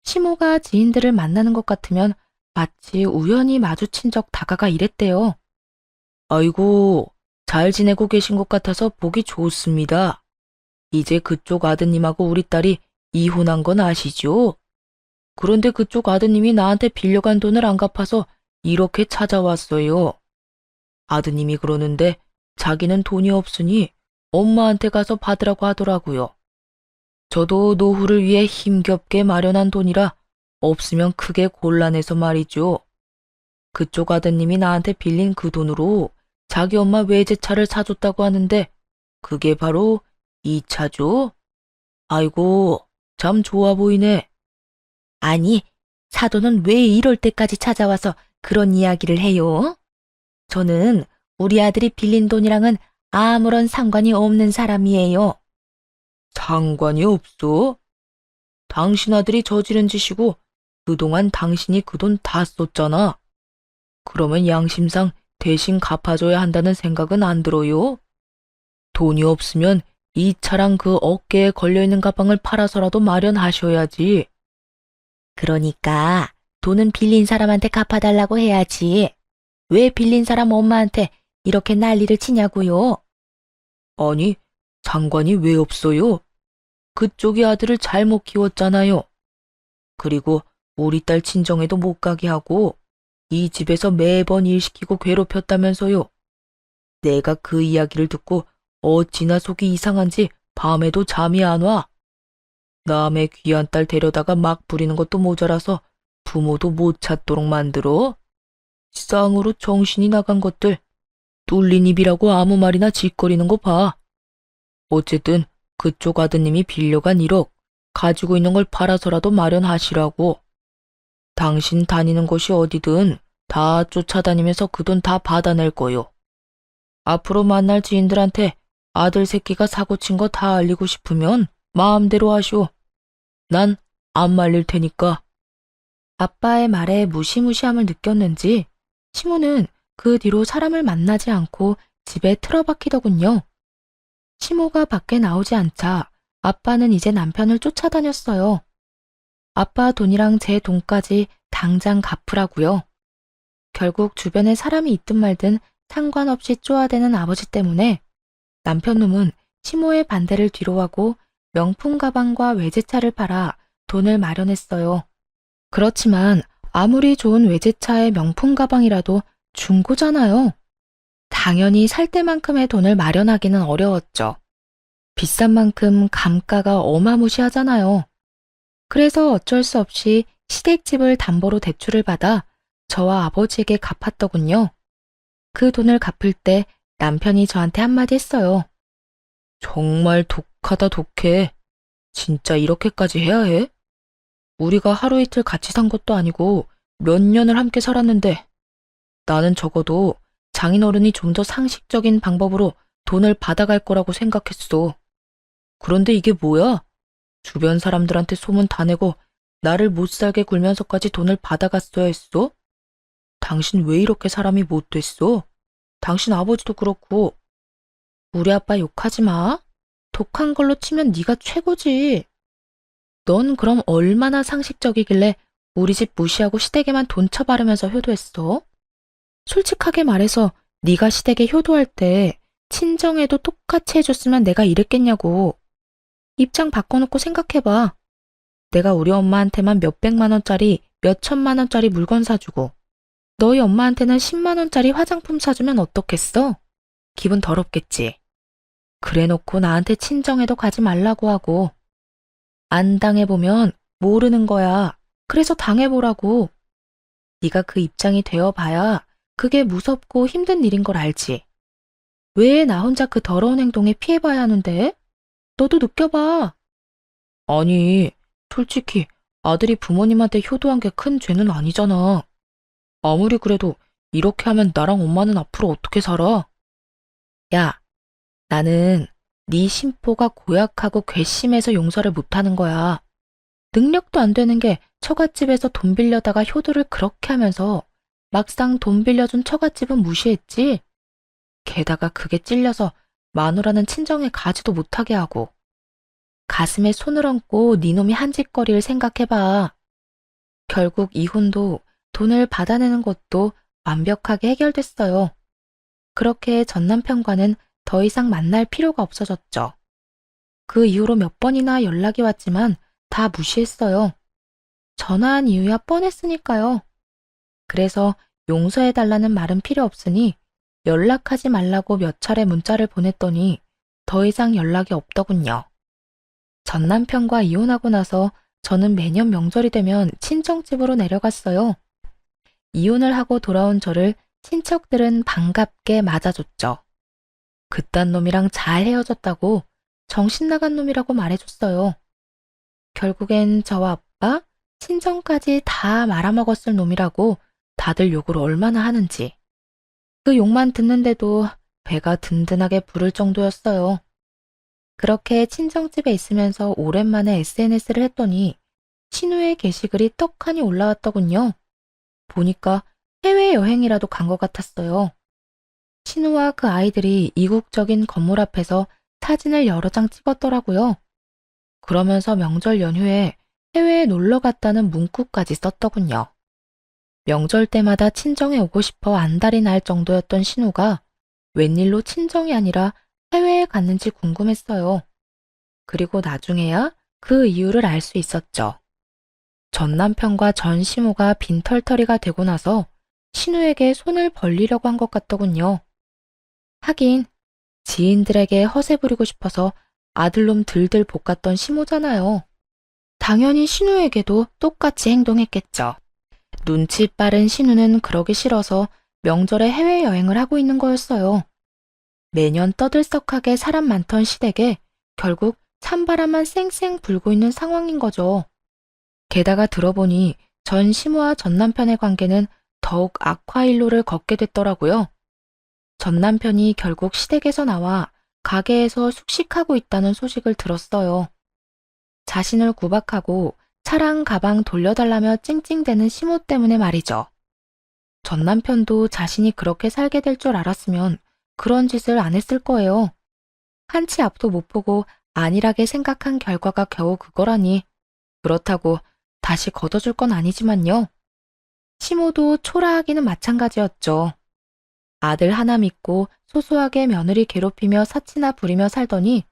시모가 지인들을 만나는 것 같으면 마치 우연히 마주친 적 다가가 이랬대요. 아이고, 잘 지내고 계신 것 같아서 보기 좋습니다. 이제 그쪽 아드님하고 우리 딸이 이혼한 건 아시죠? 그런데 그쪽 아드님이 나한테 빌려간 돈을 안 갚아서 이렇게 찾아왔어요. 아드님이 그러는데 자기는 돈이 없으니 엄마한테 가서 받으라고 하더라고요. 저도 노후를 위해 힘겹게 마련한 돈이라 없으면 크게 곤란해서 말이죠. 그쪽 아드님이 나한테 빌린 그 돈으로 자기 엄마 외제차를 사줬다고 하는데 그게 바로 이 차죠? 아이고, 참 좋아 보이네. 아니, 사돈은 왜 이럴 때까지 찾아와서 그런 이야기를 해요? 저는 우리 아들이 빌린 돈이랑은 아무런 상관이 없는 사람이에요. 상관이 없어? 당신 아들이 저지른 짓이고 그동안 당신이 그 돈 다 썼잖아. 그러면 양심상 대신 갚아줘야 한다는 생각은 안 들어요? 돈이 없으면 이 차랑 그 어깨에 걸려있는 가방을 팔아서라도 마련하셔야지. 그러니까 돈은 빌린 사람한테 갚아달라고 해야지. 왜 빌린 사람 엄마한테 이렇게 난리를 치냐고요? 아니, 상관이 왜 없어요? 그쪽이 아들을 잘못 키웠잖아요. 그리고 우리 딸 친정에도 못 가게 하고 이 집에서 매번 일 시키고 괴롭혔다면서요. 내가 그 이야기를 듣고 어찌나 속이 이상한지 밤에도 잠이 안 와. 남의 귀한 딸 데려다가 막 부리는 것도 모자라서 부모도 못 찾도록 만들어. 쌍으로 정신이 나간 것들. 뚫린 입이라고 아무 말이나 짓거리는 거 봐. 어쨌든 그쪽 아드님이 빌려간 1억 가지고 있는 걸 팔아서라도 마련하시라고. 당신 다니는 곳이 어디든 다 쫓아다니면서 그 돈 다 받아낼 거요. 앞으로 만날 지인들한테 아들 새끼가 사고 친 거 다 알리고 싶으면 마음대로 하시오. 난 안 말릴 테니까. 아빠의 말에 무시무시함을 느꼈는지 시모는 그 뒤로 사람을 만나지 않고 집에 틀어박히더군요. 시모가 밖에 나오지 않자 아빠는 이제 남편을 쫓아다녔어요. 아빠 돈이랑 제 돈까지 당장 갚으라고요. 결국 주변에 사람이 있든 말든 상관없이 쪼아대는 아버지 때문에 남편 놈은 시모의 반대를 뒤로하고 명품 가방과 외제차를 팔아 돈을 마련했어요. 그렇지만 아무리 좋은 외제차의 명품 가방이라도 중고잖아요. 당연히 살 때만큼의 돈을 마련하기는 어려웠죠. 비싼 만큼 감가가 어마무시하잖아요. 그래서 어쩔 수 없이 시댁집을 담보로 대출을 받아 저와 아버지에게 갚았더군요. 그 돈을 갚을 때 남편이 저한테 한마디 했어요. 정말 독하다 독해. 진짜 이렇게까지 해야 해? 우리가 하루 이틀 같이 산 것도 아니고 몇 년을 함께 살았는데 나는 적어도 장인어른이 좀 더 상식적인 방법으로 돈을 받아갈 거라고 생각했어. 그런데 이게 뭐야? 주변 사람들한테 소문 다 내고 나를 못 살게 굴면서까지 돈을 받아갔어야 했어? 당신 왜 이렇게 사람이 못 됐어? 당신 아버지도 그렇고. 우리 아빠 욕하지 마. 독한 걸로 치면 네가 최고지. 넌 그럼 얼마나 상식적이길래 우리 집 무시하고 시댁에만 돈 쳐바르면서 효도했어? 솔직하게 말해서 네가 시댁에 효도할 때 친정에도 똑같이 해줬으면 내가 이랬겠냐고. 입장 바꿔놓고 생각해봐. 내가 우리 엄마한테만 몇백만 원짜리, 몇천만 원짜리 물건 사주고 너희 엄마한테는 10만 원짜리 화장품 사주면 어떻겠어? 기분 더럽겠지. 그래놓고 나한테 친정에도 가지 말라고 하고. 안 당해보면 모르는 거야. 그래서 당해보라고. 네가 그 입장이 되어봐야 그게 무섭고 힘든 일인 걸 알지. 왜 나 혼자 그 더러운 행동에 피해봐야 하는데? 너도 느껴봐. 아니, 솔직히 아들이 부모님한테 효도한 게 큰 죄는 아니잖아. 아무리 그래도 이렇게 하면 나랑 엄마는 앞으로 어떻게 살아? 야, 나는 네 심보가 고약하고 괘씸해서 용서를 못하는 거야. 능력도 안 되는 게 처갓집에서 돈 빌려다가 효도를 그렇게 하면서 막상 돈 빌려준 처갓집은 무시했지. 게다가 그게 찔려서 마누라는 친정에 가지도 못하게 하고. 가슴에 손을 얹고 네 놈이 한 짓거리를 생각해봐. 결국 이혼도 돈을 받아내는 것도 완벽하게 해결됐어요. 그렇게 전 남편과는 더 이상 만날 필요가 없어졌죠. 그 이후로 몇 번이나 연락이 왔지만 다 무시했어요. 전화한 이유야 뻔했으니까요. 그래서 용서해달라는 말은 필요 없으니 연락하지 말라고 몇 차례 문자를 보냈더니 더 이상 연락이 없더군요. 전 남편과 이혼하고 나서 저는 매년 명절이 되면 친정집으로 내려갔어요. 이혼을 하고 돌아온 저를 친척들은 반갑게 맞아줬죠. 그딴 놈이랑 잘 헤어졌다고 정신 나간 놈이라고 말해줬어요. 결국엔 저와 아빠, 친정까지 다 말아먹었을 놈이라고 다들 욕을 얼마나 하는지. 그 욕만 듣는데도 배가 든든하게 부를 정도였어요. 그렇게 친정집에 있으면서 오랜만에 SNS를 했더니 신우의 게시글이 떡하니 올라왔더군요. 보니까 해외여행이라도 간 것 같았어요. 신우와 그 아이들이 이국적인 건물 앞에서 사진을 여러 장 찍었더라고요. 그러면서 명절 연휴에 해외에 놀러 갔다는 문구까지 썼더군요. 명절 때마다 친정에 오고 싶어 안달이 날 정도였던 신우가 웬일로 친정이 아니라 해외에 갔는지 궁금했어요. 그리고 나중에야 그 이유를 알 수 있었죠. 전 남편과 전 시모가 빈털터리가 되고 나서 신우에게 손을 벌리려고 한 것 같더군요. 하긴 지인들에게 허세 부리고 싶어서 아들놈 들들 볶았던 시모잖아요. 당연히 신우에게도 똑같이 행동했겠죠. 눈치 빠른 신우는 그러기 싫어서 명절에 해외여행을 하고 있는 거였어요. 매년 떠들썩하게 사람 많던 시댁에 결국 찬바람만 쌩쌩 불고 있는 상황인 거죠. 게다가 들어보니 전 시모와 전 남편의 관계는 더욱 악화일로를 걷게 됐더라고요. 전 남편이 결국 시댁에서 나와 가게에서 숙식하고 있다는 소식을 들었어요. 자신을 구박하고 차랑 가방 돌려달라며 찡찡대는 시모 때문에 말이죠. 전 남편도 자신이 그렇게 살게 될 줄 알았으면 그런 짓을 안 했을 거예요. 한치 앞도 못 보고 안일하게 생각한 결과가 겨우 그거라니. 그렇다고 다시 걷어줄 건 아니지만요. 시모도 초라하기는 마찬가지였죠. 아들 하나 믿고 소소하게 며느리 괴롭히며 사치나 부리며 살더니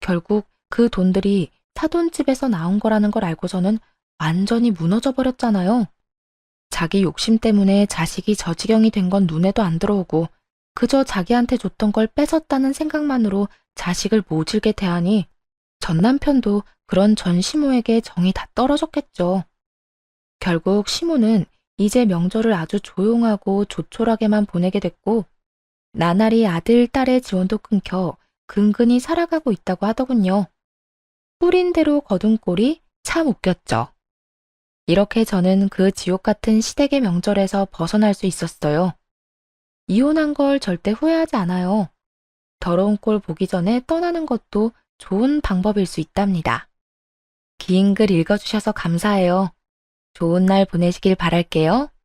결국 그 돈들이 사돈집에서 나온 거라는 걸 알고서는 완전히 무너져 버렸잖아요. 자기 욕심 때문에 자식이 저 지경이 된 건 눈에도 안 들어오고 그저 자기한테 줬던 걸 뺏었다는 생각만으로 자식을 모질게 대하니 전 남편도 그런 전 시모에게 정이 다 떨어졌겠죠. 결국 시모는 이제 명절을 아주 조용하고 조촐하게만 보내게 됐고 나날이 아들, 딸의 지원도 끊겨 근근히 살아가고 있다고 하더군요. 뿌린 대로 거둔 꼴이 참 웃겼죠. 이렇게 저는 그 지옥 같은 시댁의 명절에서 벗어날 수 있었어요. 이혼한 걸 절대 후회하지 않아요. 더러운 꼴 보기 전에 떠나는 것도 좋은 방법일 수 있답니다. 긴 글 읽어주셔서 감사해요. 좋은 날 보내시길 바랄게요.